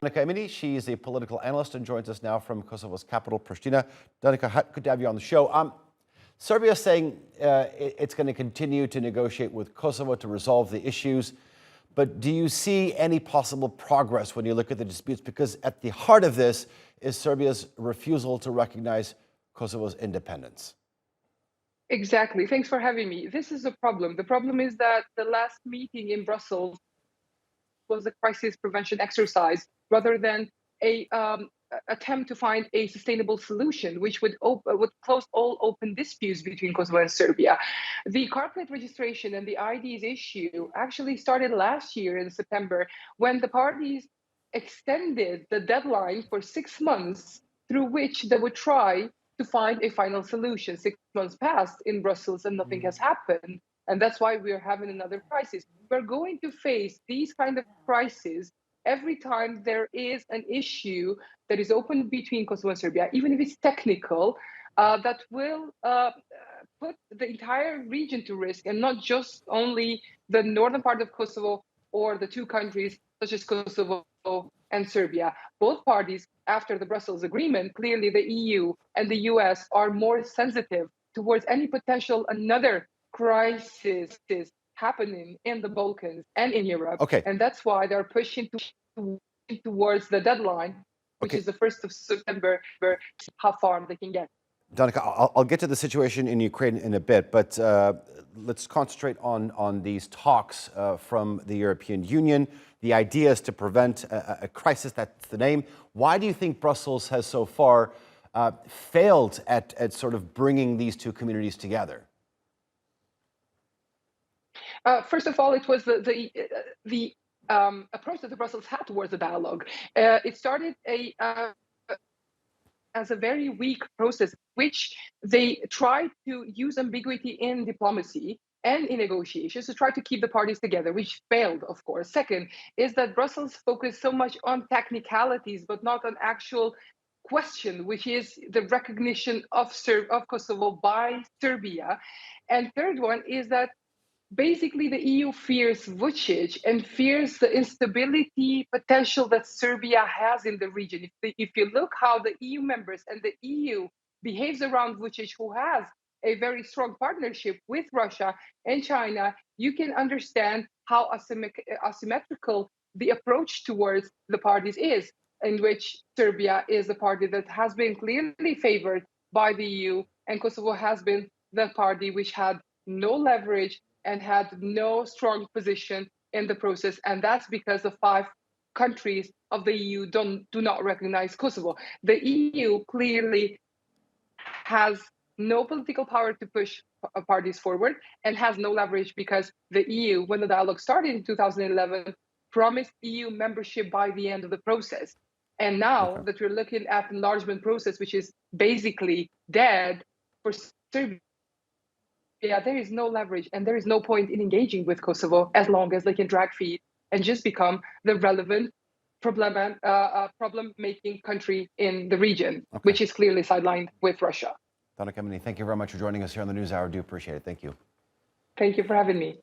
Donika Emini, she is a political analyst and joins us now from Kosovo's capital, Pristina. Donika, good to have you on the show. Serbia is saying it's going to continue to negotiate with Kosovo to resolve the issues. But do you see any possible progress when you look at the disputes? Because at the heart of this is Serbia's refusal to recognize Kosovo's independence. Exactly. Thanks for having me. This is a problem. The problem is that the last meeting in Brussels was a crisis prevention exercise rather than a attempt to find a sustainable solution, which would close all open disputes between Kosovo and Serbia. The car plate registration and the IDs issue actually started last year in September, when the parties extended the deadline for 6 months through which they would try to find a final solution. 6 months passed in Brussels and nothing has happened. And that's why we're having another crisis. We're going to face these kind of crises every time there is an issue that is open between Kosovo and Serbia, even if it's technical, that will put the entire region to risk, and not just only the northern part of Kosovo or the two countries such as Kosovo and Serbia. Both parties, after the Brussels agreement, clearly the EU and the US are more sensitive towards any potential another crisis happening in the Balkans and in Europe. Okay. And that's why they're pushing towards the deadline, which is the 1st of September, where how far they can get. Donika, I'll get to the situation in Ukraine in a bit, but let's concentrate on these talks from the European Union. The idea is to prevent a crisis, that's the name. Why do you think Brussels has so far failed at sort of bringing these two communities together? First of all, it was the approach that the Brussels had towards the dialogue. It started as a very weak process, which they tried to use ambiguity in diplomacy and in negotiations to try to keep the parties together, which failed, of course. Second is that Brussels focused so much on technicalities, but not on actual question, which is the recognition of Kosovo by Serbia. And third one is that basically the EU fears Vucic and fears the instability potential that Serbia has in the region. If you look how the EU members and the EU behaves around Vucic, who has a very strong partnership with Russia and China, you can understand how asymmetrical the approach towards the parties is, in which Serbia is a party that has been clearly favored by the EU, and Kosovo has been the party which had no leverage and had no strong position in the process. And that's because the 5 countries of the EU do not recognize Kosovo. The EU clearly has no political power to push parties forward and has no leverage because the EU, when the dialogue started in 2011, promised EU membership by the end of the process. And now that we're looking at the enlargement process, which is basically dead for Serbia, there is no leverage and there is no point in engaging with Kosovo as long as they can drag feet and just become the relevant problem-making country in the region, which is clearly sidelined with Russia. Donika Emini, thank you very much for joining us here on the NewsHour. I do appreciate it. Thank you. Thank you for having me.